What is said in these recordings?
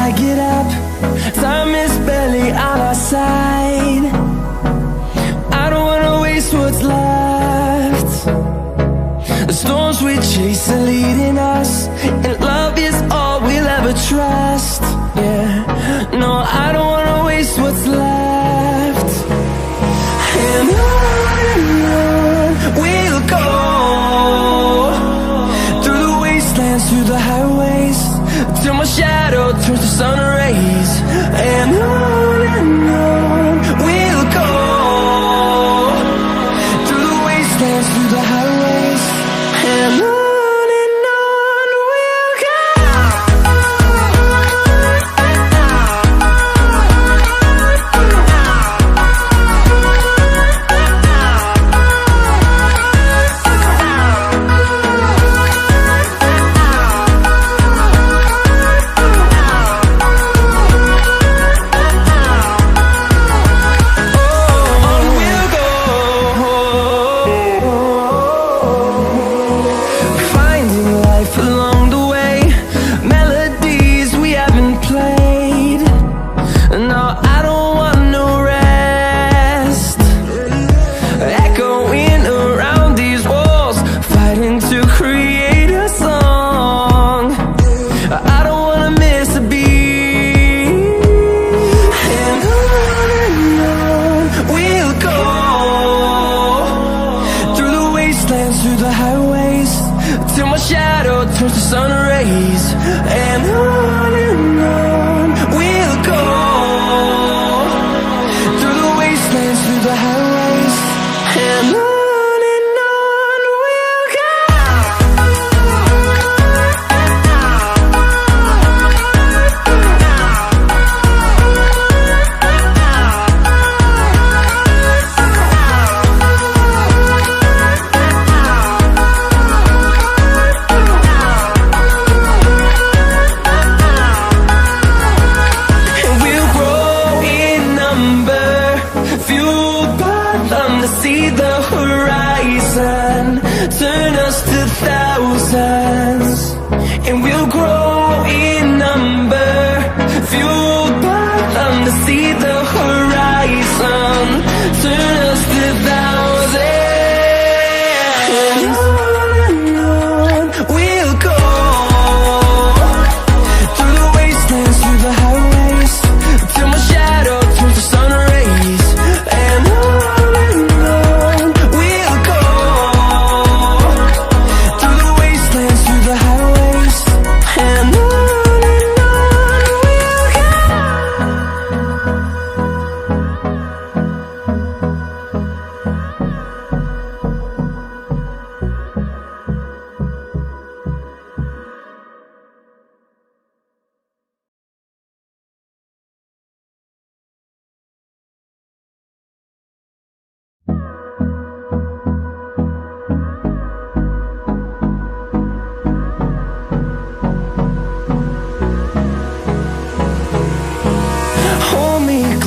I get up. Time is barely on our side. I don't wanna waste what's left. The storms we chase are leading us, and love is all we'll ever trust. Yeah, no, I don't wanna waste what's left. And on we'll go, through the wastelands, through the highways, till my shadow turns to sun rays. And on we'll go, through the wastelands, through the highways, and on.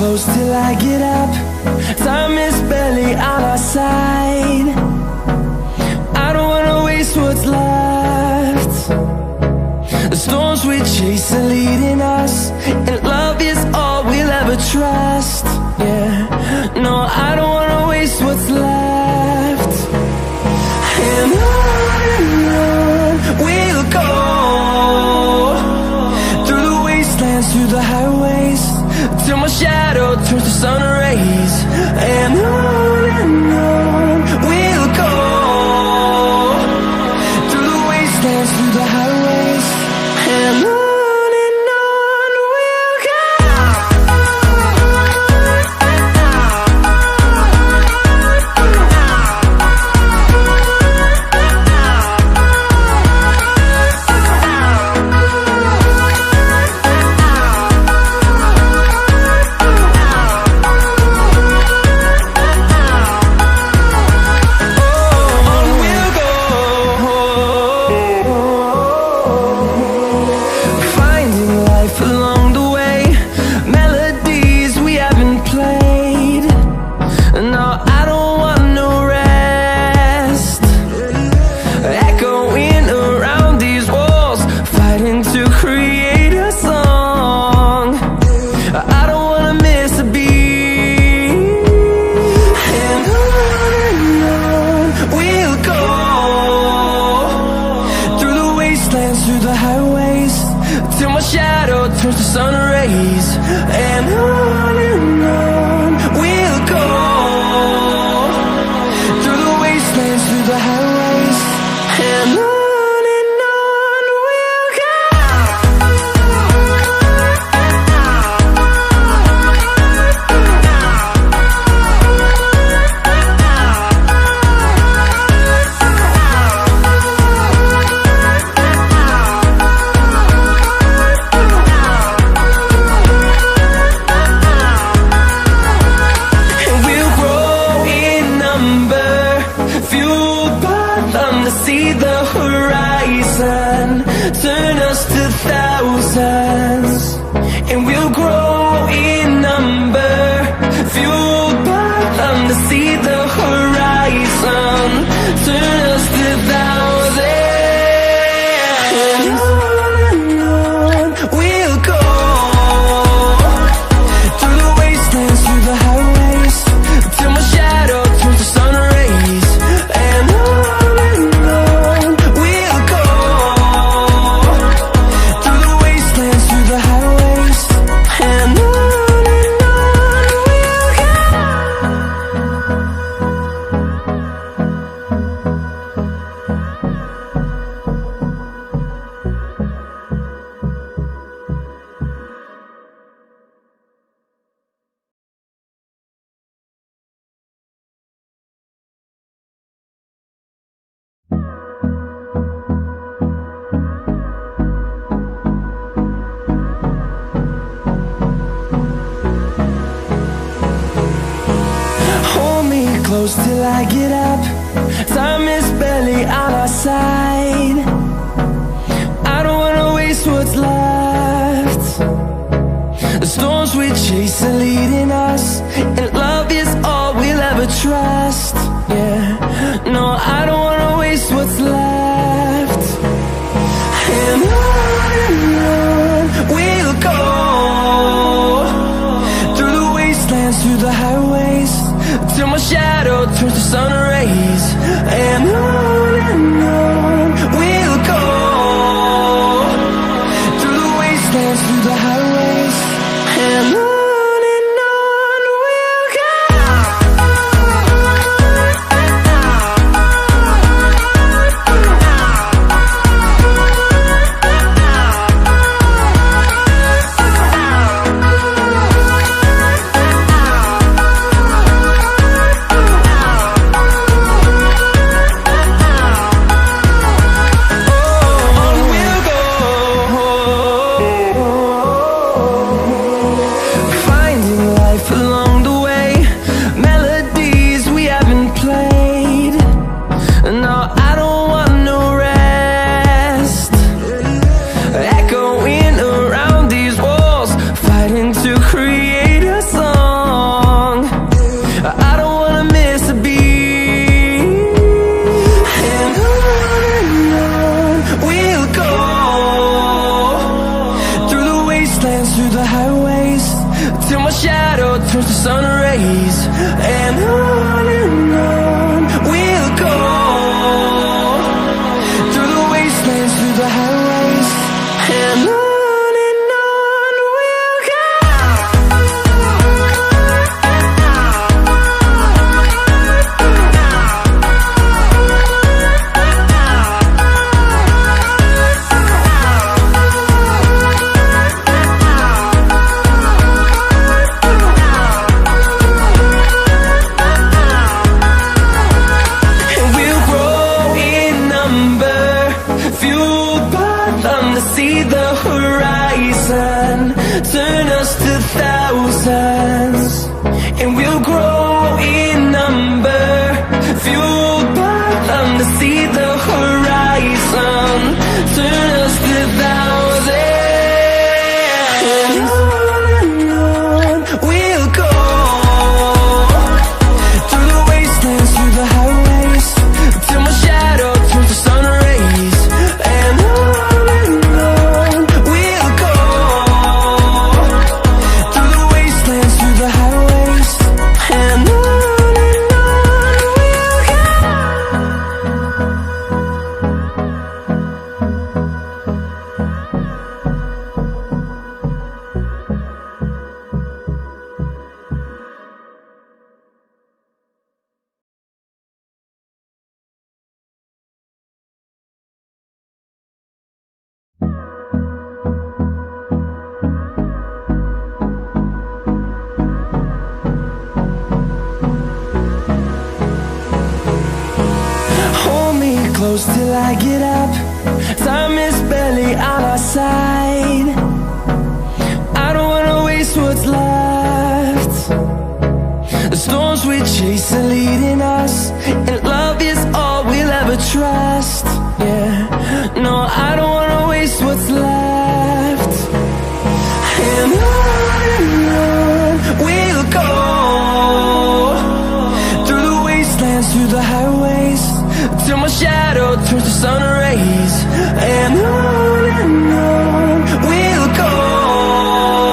Close till I get up. Time is barely on our side. I don't wanna waste what's left. The storms we chase are leading us, and love is all we'll ever trust. Yeah, no, I don't wanna waste what's left. And on we'll go, through the wastelands, through the highways, till my shadow turns to sun rays. And on we'll go, through the wastelands, through the highways, and on. close till I get up. Time is barely on our side. I don't wanna waste what's left. The storms we chase are leading us, and love is all we'll ever trust. Yeah, no, I don't wanna waste what's left. And on we'll go, through the wastelands, through the highways, till my shadow turns to sun rays. And on we'll go, through the wastelands, through the highways, and on we'll go. Through the highways, till my shadow turns to sun rays. And on we'll go, through the wastelands, through the highways, and on we'll go. See the horizon, turn us to thousands, and we'll grow in number, fueled by them to see the horizon, turn us to thousands. And on we'll go, through the wastelands, through the highways, till my shadow turns to sun rays. And close till I get up. Time is barely on our side. I don't wanna waste what's left. The storms we chase are leading us, and love is all we'll ever trust. Yeah, no, I don't wanna waste what's left. And on we'll go, through the wastelands, through the highways, till my shadow